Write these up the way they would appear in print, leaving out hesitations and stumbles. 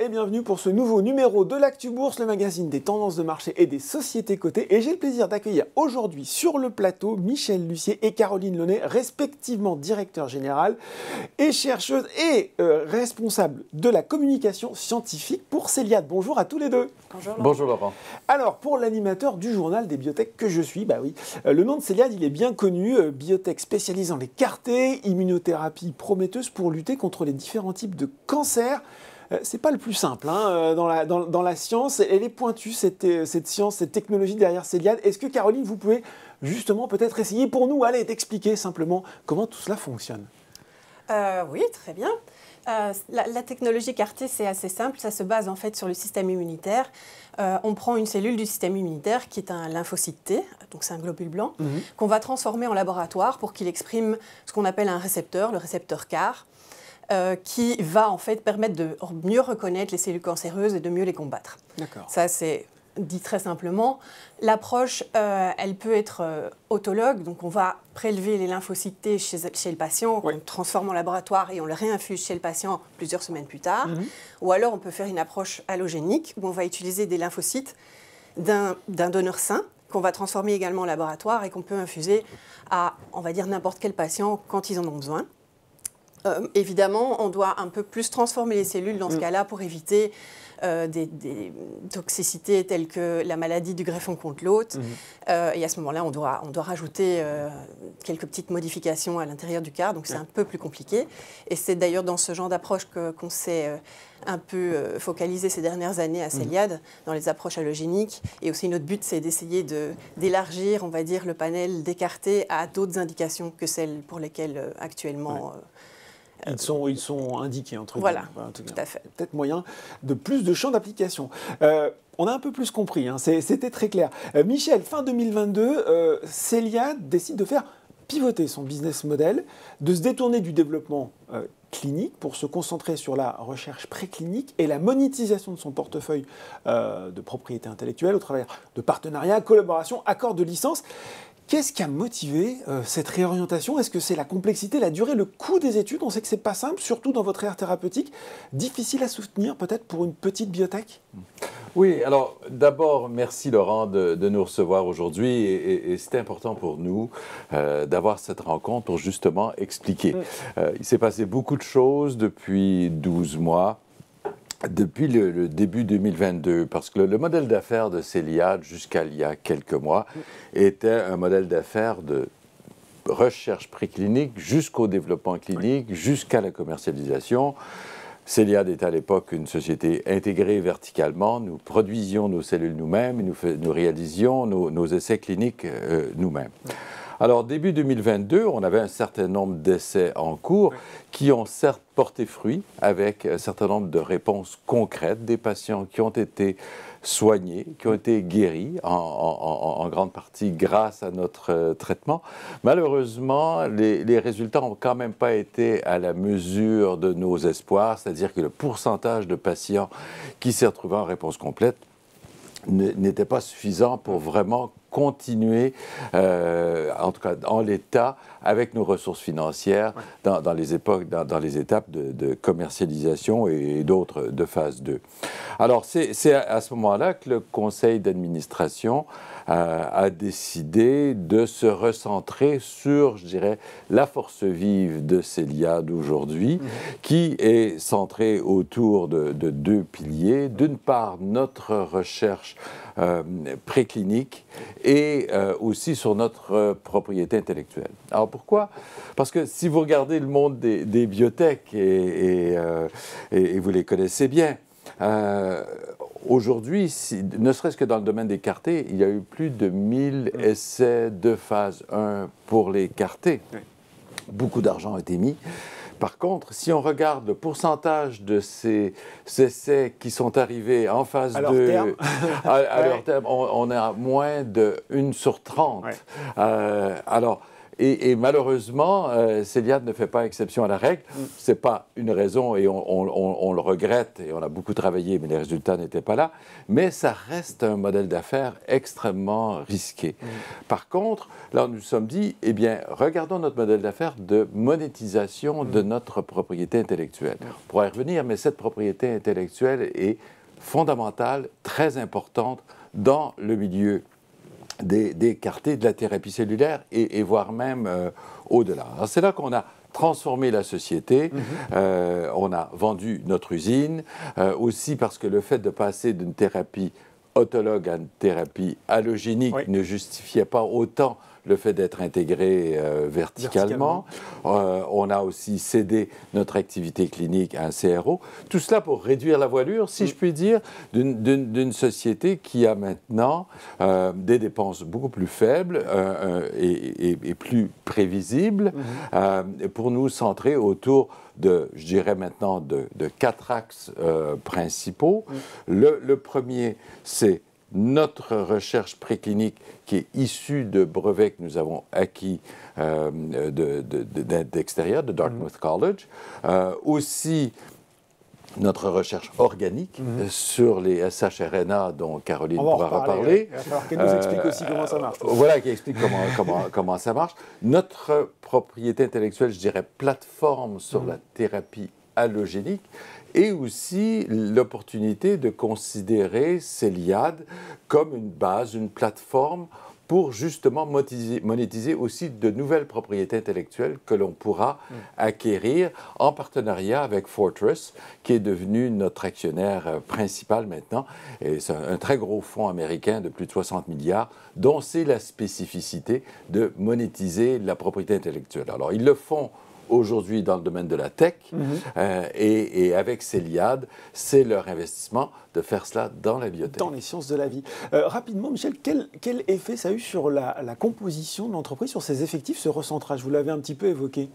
et bienvenue pour ce nouveau numéro de l'Actu Bourse, le magazine des tendances de marché et des sociétés cotées. Et j'ai le plaisir d'accueillir aujourd'hui sur le plateau Michel Lussier et Caroline Launay, respectivement directeur général et chercheuse et responsable de la communication scientifique pour Céliade. Bonjour à tous les deux. Bonjour Laurent. Bonjour Laurent. Alors, pour l'animateur du journal des biotech que je suis, le nom de Céliade, il est bien connu, biotech spécialisée dans les CAR-T, immunothérapie prometteuse pour lutter contre les différents types de cancers. C'est pas le plus simple dans la science. Elle est pointue, cette science, cette technologie derrière Céliade. Est-ce que Caroline, vous pouvez justement peut-être essayer pour nous d'expliquer simplement comment tout cela fonctionne? Oui, très bien. La technologie CAR-T, c'est assez simple. Ça se base en fait sur le système immunitaire. On prend une cellule du système immunitaire qui est un lymphocyte T, donc c'est un globule blanc, qu'on va transformer en laboratoire pour qu'il exprime ce qu'on appelle un récepteur, le récepteur CAR, qui va en fait permettre de mieux reconnaître les cellules cancéreuses et de mieux les combattre. D'accord. Ça, c'est dit très simplement. L'approche, elle peut être autologue, donc on va prélever les lymphocytes T chez le patient, on transforme en laboratoire et on le réinfuse chez le patient plusieurs semaines plus tard. Ou alors on peut faire une approche allogénique, où on va utiliser des lymphocytes d'un donneur sain, qu'on va transformer également en laboratoire et qu'on peut infuser à, on va dire, n'importe quel patient quand ils en ont besoin. Évidemment, on doit un peu plus transformer les cellules dans ce cas-là pour éviter des toxicités telles que la maladie du greffon contre l'hôte. Et à ce moment-là, on doit rajouter quelques petites modifications à l'intérieur du CAR, donc c'est un peu plus compliqué. Et c'est d'ailleurs dans ce genre d'approche qu'on s'est un peu focalisé ces dernières années à Céliade, dans les approches allogéniques. Et aussi notre but, c'est d'essayer d'élargir, on va dire, le panel d'écarter à d'autres indications que celles pour lesquelles actuellement... Ils sont indiqués, entre guillemets. Voilà, tout à fait. Peut-être moyen de plus de champs d'application. On a un peu plus compris, c'était très clair. Michel, fin 2022, Céliade décide de faire pivoter son business model, de se détourner du développement clinique pour se concentrer sur la recherche préclinique et la monétisation de son portefeuille de propriété intellectuelle au travers de partenariats, collaborations, accords de licence. Qu'est-ce qui a motivé cette réorientation? Est-ce que c'est la complexité, la durée, le coût des études? On sait que ce n'est pas simple, surtout dans votre aire thérapeutique. Difficile à soutenir peut-être pour une petite biotech? Oui, alors d'abord, merci Laurent de nous recevoir aujourd'hui et c'est important pour nous d'avoir cette rencontre pour justement expliquer. Il s'est passé beaucoup de choses depuis 12 mois. Depuis le début 2022, parce que le modèle d'affaires de Céliade, jusqu'à il y a quelques mois, était un modèle d'affaires de recherche préclinique jusqu'au développement clinique, jusqu'à la commercialisation. Céliade était à l'époque une société intégrée verticalement. Nous produisions nos cellules nous-mêmes, nous réalisions nos essais cliniques nous-mêmes. Alors, début 2022, on avait un certain nombre d'essais en cours qui ont certes porté fruit avec un certain nombre de réponses concrètes des patients qui ont été soignés, qui ont été guéris en grande partie grâce à notre traitement. Malheureusement, les résultats n'ont quand même pas été à la mesure de nos espoirs, c'est-à-dire que le pourcentage de patients qui s'est retrouvé en réponse complète n'était pas suffisant pour vraiment continuer, en tout cas en l'état, avec nos ressources financières dans les étapes de commercialisation et d'autres de phase 2. Alors, c'est à ce moment-là que le conseil d'administration a décidé de se recentrer sur, je dirais, la force vive de Céliade aujourd'hui, qui est centrée autour de deux piliers. D'une part, notre recherche préclinique et aussi sur notre propriété intellectuelle. Alors pourquoi? Parce que si vous regardez le monde des biotech, et vous les connaissez bien, aujourd'hui, ne serait-ce que dans le domaine des CAR-T, il y a eu plus de 1000 essais de phase 1 pour les CAR-T. Beaucoup d'argent a été mis. Par contre, si on regarde le pourcentage de ces essais qui sont arrivés en phase 2, à leur terme, on est à moins de 1 sur 30. Alors, Et malheureusement, Céliade ne fait pas exception à la règle. Ce n'est pas une raison et on le regrette et on a beaucoup travaillé, mais les résultats n'étaient pas là. Mais ça reste un modèle d'affaires extrêmement risqué. Par contre, là, nous nous sommes dit, eh bien, regardons notre modèle d'affaires de monétisation de notre propriété intellectuelle. On pourra y revenir, mais cette propriété intellectuelle est fondamentale, très importante dans le milieu des quartiers de la thérapie cellulaire et voire même au-delà. Alors c'est là qu'on a transformé la société, on a vendu notre usine, aussi parce que le fait de passer d'une thérapie autologue à une thérapie allogénique ne justifiait pas autant le fait d'être intégré verticalement. On a aussi cédé notre activité clinique à un CRO. Tout cela pour réduire la voilure, si je puis dire, d'une société qui a maintenant des dépenses beaucoup plus faibles et plus prévisibles pour nous centrer autour de, je dirais maintenant, de 4 axes principaux. Le premier, c'est notre recherche préclinique qui est issue de brevets que nous avons acquis d'extérieur, de Dartmouth College. Aussi, notre recherche organique sur les shRNA dont Caroline pourra reparler. Il va falloir qu'elle nous explique aussi comment ça marche. Voilà, qui explique comment ça marche. Notre propriété intellectuelle, je dirais, plateforme sur la thérapie allogénique, et aussi l'opportunité de considérer Céliade comme une base, une plateforme pour justement monétiser aussi de nouvelles propriétés intellectuelles que l'on pourra acquérir en partenariat avec Fortress, qui est devenu notre actionnaire principal maintenant. Et c'est un très gros fonds américain de plus de 60 milliards, dont c'est la spécificité de monétiser la propriété intellectuelle. Alors, ils le font aujourd'hui dans le domaine de la tech, et avec Céliade, c'est leur investissement de faire cela dans la biotech. Dans les sciences de la vie. Rapidement, Michel, quel effet ça a eu sur la composition de l'entreprise, sur ses effectifs, ce recentrage? Vous l'avez un petit peu évoqué.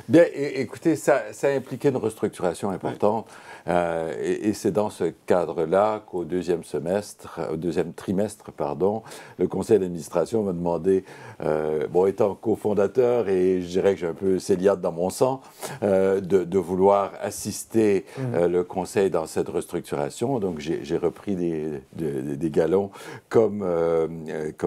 Bien, écoutez, ça a impliqué une restructuration importante, et c'est dans ce cadre-là qu'au deuxième trimestre, le conseil d'administration m'a demandé, étant cofondateur, et je dirais que j'ai un peu Céliade dans mon sang, de vouloir assister le conseil dans cette restructuration. Donc, j'ai repris des galons comme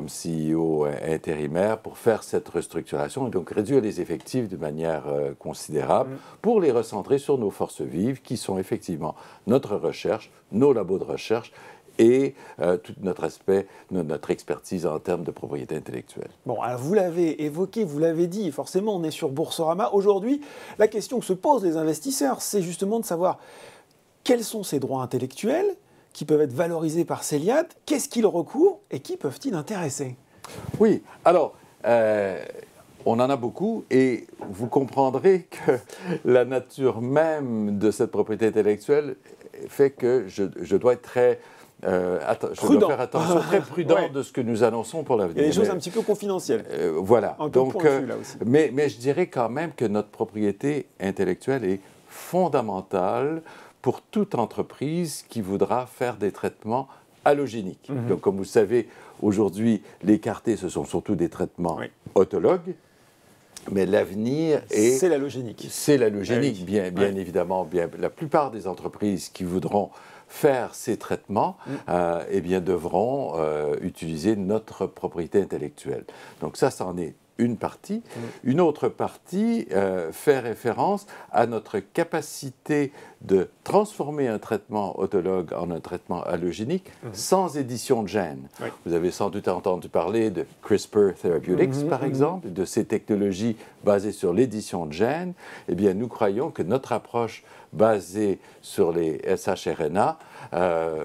CEO intérimaire pour faire cette restructuration et donc réduire les effectifs de manière considérable pour les recentrer sur nos forces vives qui sont effectivement notre recherche, nos labos de recherche et tout notre aspect, notre expertise en termes de propriété intellectuelle. Bon, alors vous l'avez évoqué, vous l'avez dit, forcément on est sur Boursorama. Aujourd'hui, la question que se posent les investisseurs, c'est justement de savoir quels sont ces droits intellectuels qui peuvent être valorisés par Céliade, qu'est-ce qu'ils recouvrent et qui peuvent-ils intéresser? Oui, alors, on en a beaucoup et vous comprendrez que la nature même de cette propriété intellectuelle fait que je dois être très... je dois faire attention, très prudent de ce que nous annonçons pour l'avenir. Il y a des choses un petit peu confidentielles. Voilà. Donc, là aussi. Mais je dirais quand même que notre propriété intellectuelle est fondamentale pour toute entreprise qui voudra faire des traitements allogéniques. Donc, comme vous savez, aujourd'hui, les CAR-T, ce sont surtout des traitements autologues. Mais l'avenir est... C'est l'allogénique. C'est l'allogénique, bien évidemment. La plupart des entreprises qui voudront faire ces traitements, devront utiliser notre propriété intellectuelle. Donc ça en est une partie. Une autre partie fait référence à notre capacité de transformer un traitement autologue en un traitement allogénique sans édition de gènes. Vous avez sans doute entendu parler de CRISPR Therapeutics, par exemple, de ces technologies basées sur l'édition de gènes. Eh bien, nous croyons que notre approche basée sur les shRNA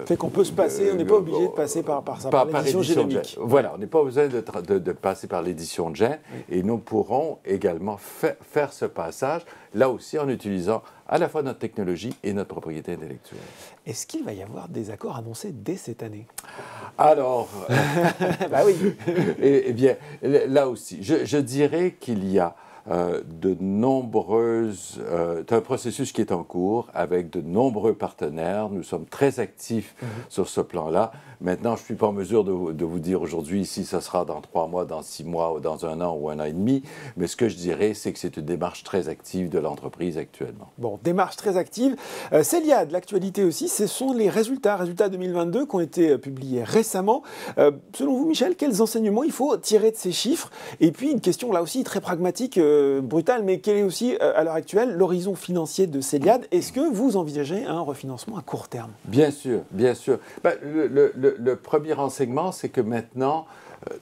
fait qu'on peut se passer, on n'est pas obligé de passer par l'édition génomique. Voilà, on n'est pas obligé de passer par l'édition de gènes et nous pourrons également faire ce passage, là aussi en utilisant à la fois notre technologie et notre propriété intellectuelle. Est-ce qu'il va y avoir des accords annoncés dès cette année? Alors, bah oui. eh bien, là aussi, je dirais qu'il y a de nombreuses... c'est un processus qui est en cours avec de nombreux partenaires. Nous sommes très actifs sur ce plan-là. Maintenant, je ne suis pas en mesure de vous dire aujourd'hui si ça sera dans 3 mois, dans 6 mois, ou dans 1 an ou 1 an et demi. Mais ce que je dirais, c'est que c'est une démarche très active de l'entreprise actuellement. Bon, démarche très active. Célia, de l'actualité aussi, ce sont les résultats 2022 qui ont été publiés récemment. Selon vous, Michel, quels enseignements il faut tirer de ces chiffres? Et puis, une question là aussi très pragmatique, brutale, mais quel est aussi, à l'heure actuelle, l'horizon financier de Céliade? Est-ce que vous envisagez un refinancement à court terme? Bien sûr, bien sûr. Le premier enseignement, c'est que maintenant,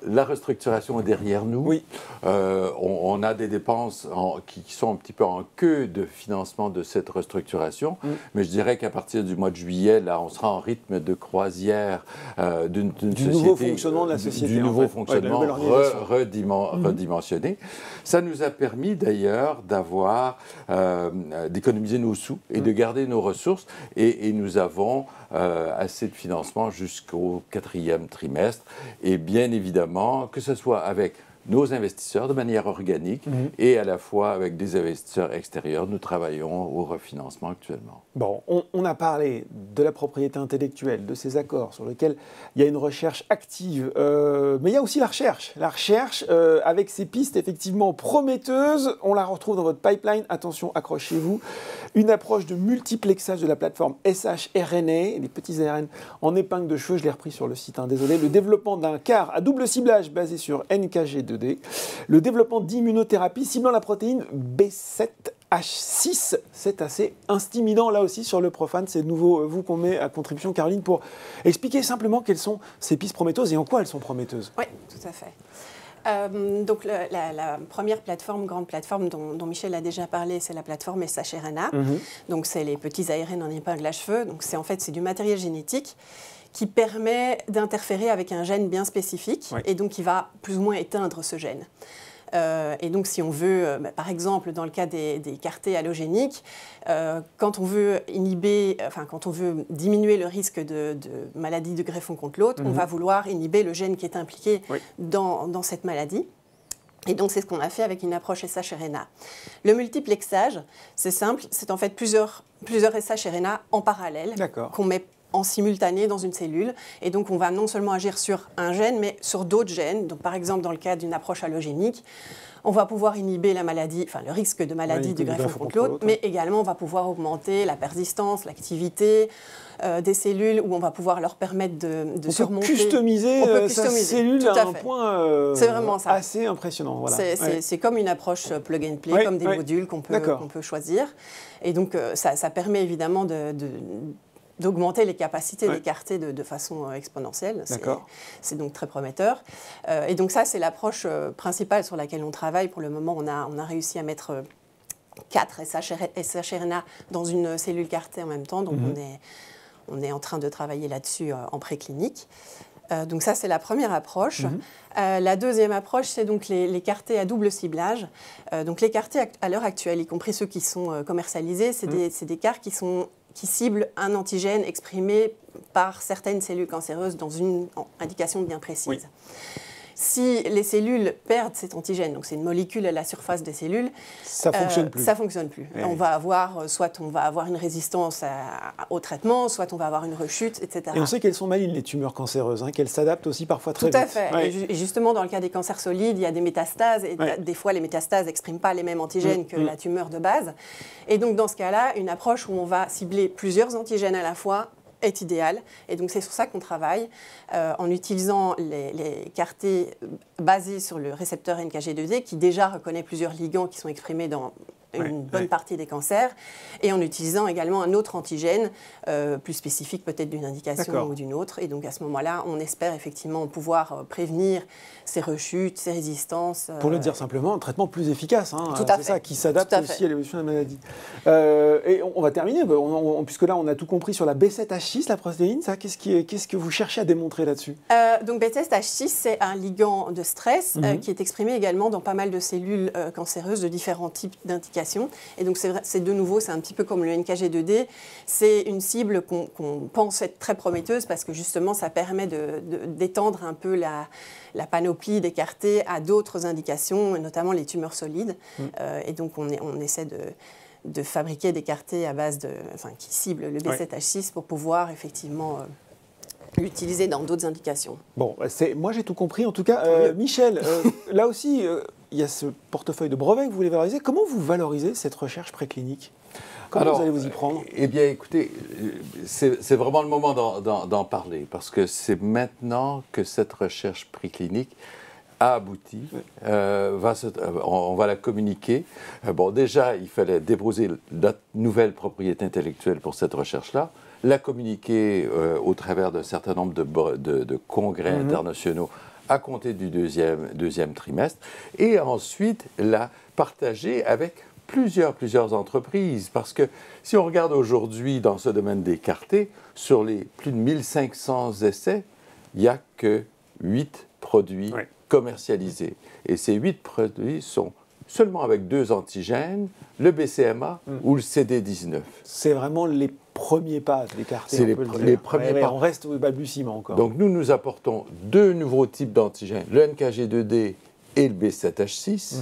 la restructuration est derrière nous. Oui. On a des dépenses qui sont un petit peu en queue de financement de cette restructuration, mais je dirais qu'à partir du mois de juillet, là, on sera en rythme de croisière d'une société. Nouveau fonctionnement de la société. Du nouveau fonctionnement ouais, redimensionné. Ça nous a permis d'ailleurs d'économiser nos sous et de garder nos ressources, et nous avons assez de financement jusqu'au 4e trimestre, et bien évidemment, que ce soit avec nos investisseurs de manière organique et à la fois avec des investisseurs extérieurs, nous travaillons au refinancement actuellement. Bon, on a parlé de la propriété intellectuelle, de ces accords sur lesquels il y a une recherche active, mais il y a aussi la recherche. La recherche, avec ces pistes effectivement prometteuses, on la retrouve dans votre pipeline. Attention, accrochez-vous. Une approche de multiplexage de la plateforme SHRNA, les petits ARN en épingle de cheveux, je l'ai repris sur le site, désolé. Le développement d'un CAR à double ciblage basé sur NKG2D. Le développement d'immunothérapie ciblant la protéine B7H6, c'est assez intimidant là aussi sur le profane. C'est de nouveau vous qu'on met à contribution, Caroline, pour expliquer simplement quelles sont ces pistes prometteuses et en quoi elles sont prometteuses. Oui, tout à fait. Donc la première plateforme, grande plateforme dont Michel a déjà parlé, c'est la plateforme SHRNA. Donc c'est les petits ARN en épingle à cheveux. Donc c'est du matériel génétique qui permet d'interférer avec un gène bien spécifique et donc qui va plus ou moins éteindre ce gène. Et donc, si on veut, par exemple, dans le cas des CAR-T allogéniques, quand on veut quand on veut diminuer le risque de maladie de greffon contre l'autre, on va vouloir inhiber le gène qui est impliqué dans cette maladie. Et donc, c'est ce qu'on a fait avec une approche SHRNA. Le multiplexage, c'est simple, c'est en fait plusieurs SHRNA en parallèle qu'on met en simultané dans une cellule. Et donc, on va non seulement agir sur un gène, mais sur d'autres gènes. Donc, par exemple, dans le cas d'une approche allogénique, on va pouvoir inhiber le risque de maladie du greffon contre l'autre, mais également, on va pouvoir augmenter la persistance, l'activité des cellules, où on va pouvoir leur permettre de surmonter... On peut customiser sa cellule à un point c'est vraiment ça. Assez impressionnant. Voilà. C'est comme une approche plug and play, comme des modules qu'on peut choisir. Et donc, ça permet évidemment d'augmenter les capacités des CAR-T de façon exponentielle. C'est donc très prometteur. Et donc ça, c'est l'approche principale sur laquelle on travaille. Pour le moment, on a réussi à mettre 4 SHRNA dans une cellule CAR-T en même temps. Donc on est en train de travailler là-dessus en préclinique. Donc ça, c'est la première approche. La deuxième approche, c'est donc les CAR-T à double ciblage. Donc les CAR-T à l'heure actuelle, y compris ceux qui sont commercialisés, c'est des CAR qui ciblent un antigène exprimé par certaines cellules cancéreuses dans une indication bien précise. Si les cellules perdent cet antigène, donc c'est une molécule à la surface des cellules, ça fonctionne plus. Ça fonctionne plus. On va avoir, soit on va avoir une résistance au traitement, soit on va avoir une rechute, etc. Et on sait qu'elles sont malignes, les tumeurs cancéreuses, qu'elles s'adaptent aussi parfois très vite. Tout à fait. Et justement, dans le cas des cancers solides, il y a des métastases, et des fois les métastases n'expriment pas les mêmes antigènes que la tumeur de base. Et donc dans ce cas-là, une approche où on va cibler plusieurs antigènes à la fois est idéal. Et donc, c'est sur ça qu'on travaille, en utilisant les CAR-T basés sur le récepteur NKG2D, qui déjà reconnaît plusieurs ligands qui sont exprimés dans une bonne partie des cancers, et en utilisant également un autre antigène, plus spécifique peut-être d'une indication ou d'une autre. Et donc, à ce moment-là, on espère effectivement pouvoir prévenir ces rechutes, ces résistances. Pour le dire simplement, un traitement plus effice, Tout à fait. Ça, qui s'adapte aussi à l'évolution de la maladie. Et on va terminer, puisque là, on a tout compris sur la B7H6, la protéine. Qu'est-ce que vous cherchez à démontrer là-dessus? Donc, B7H6, c'est un ligand de stress qui est exprimé également dans pas mal de cellules cancéreuses de différents types d'indications. indications. Et donc c'est de nouveau, c'est un petit peu comme le NKG2D, c'est une cible qu'on pense être très prometteuse parce que justement ça permet d'étendre un peu la panoplie, d'écarter à d'autres indications, notamment les tumeurs solides. Et donc on essaie de fabriquer des CAR-T à base qui ciblent le B7H6 pour pouvoir effectivement l'utiliser dans d'autres indications. Bon, moi j'ai tout compris. En tout cas, Michel, là aussi, il y a ce portefeuille de brevets que vous voulez valoriser. Comment vous valorisez cette recherche préclinique ? Comment vous allez vous y prendre ? Eh bien, écoutez, c'est vraiment le moment d'en parler, parce que c'est maintenant que cette recherche préclinique a abouti. On va la communiquer. Bon, déjà, il fallait déposer la nouvelle propriété intellectuelle pour cette recherche-là, la communiquer au travers d'un certain nombre de congrès internationaux à compter du deuxième trimestre, et ensuite la partager avec plusieurs entreprises. Parce que si on regarde aujourd'hui dans ce domaine des CAR-T, sur les plus de 1500 essais, il n'y a que 8 produits commercialisés. Et ces 8 produits sont seulement avec 2 antigènes, le BCMA ou le CD19. C'est vraiment les premiers pas des CAR-T. C'est les premiers pas. On reste au balbutiement encore. Donc nous apportons 2 nouveaux types d'antigènes, le NKG2D et le B7H6.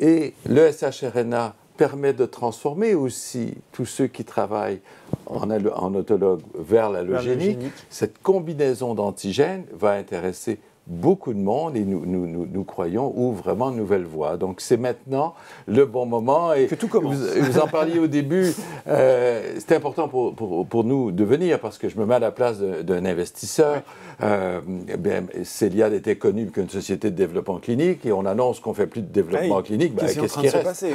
Et le shRNA permet de transformer aussi tous ceux qui travaillent en autologue vers l'allogénique. Cette combinaison d'antigènes va intéresser beaucoup de monde et nous croyons ouvre vraiment une nouvelle voie. Donc c'est maintenant le bon moment. Et que tout commence. Vous en parliez au début. C'est important pour nous de venir parce que je me mets à la place d'un investisseur. Celiad était connu qu'une société de développement clinique et on annonce qu'on ne fait plus de développement clinique. Qu'est-ce qui reste?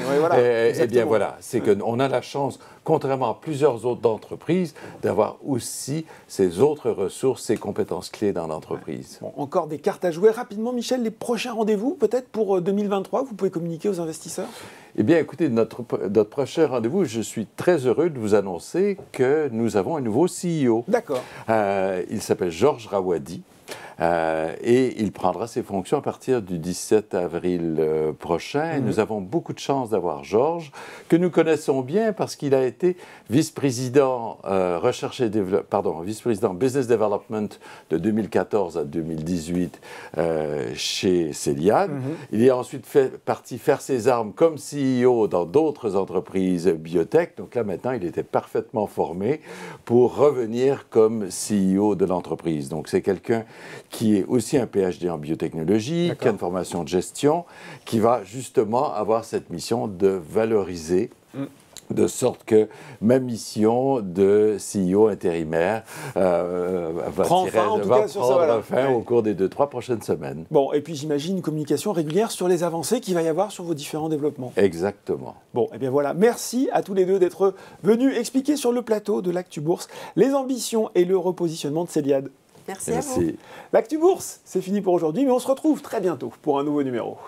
Eh bien voilà, c'est qu'on a la chance, contrairement à plusieurs autres entreprises, d'avoir aussi ces autres ressources, ces compétences clés dans l'entreprise. Bon, encore des cartes à jouer. Rapidement, Michel, les prochains rendez-vous, peut-être pour 2023, vous pouvez communiquer aux investisseurs? Eh bien, écoutez, notre prochain rendez-vous, je suis très heureux de vous annoncer que nous avons un nouveau CEO. D'accord. Il s'appelle Georges Rawadi. Et il prendra ses fonctions à partir du 17 avril prochain. Nous avons beaucoup de chance d'avoir Georges, que nous connaissons bien parce qu'il a été vice-président vice-président Business Development de 2014 à 2018 chez Celiad. Il est ensuite parti faire ses armes comme CEO dans d'autres entreprises biotech. Donc là, maintenant, il était parfaitement formé pour revenir comme CEO de l'entreprise. Donc c'est quelqu'un qui est aussi un PhD en biotechnologie, qui a une formation de gestion, qui va justement avoir cette mission de valoriser, de sorte que ma mission de CEO intérimaire va prendre fin au cours des 2-3 prochaines semaines. Bon, et puis j'imagine une communication régulière sur les avancées qu'il va y avoir sur vos différents développements. Exactement. Bon, et bien voilà, merci à tous les deux d'être venus expliquer sur le plateau de l'Actu Bourse les ambitions et le repositionnement de Celiad. Merci à vous. L'Actu Bourse, c'est fini pour aujourd'hui, mais on se retrouve très bientôt pour un nouveau numéro.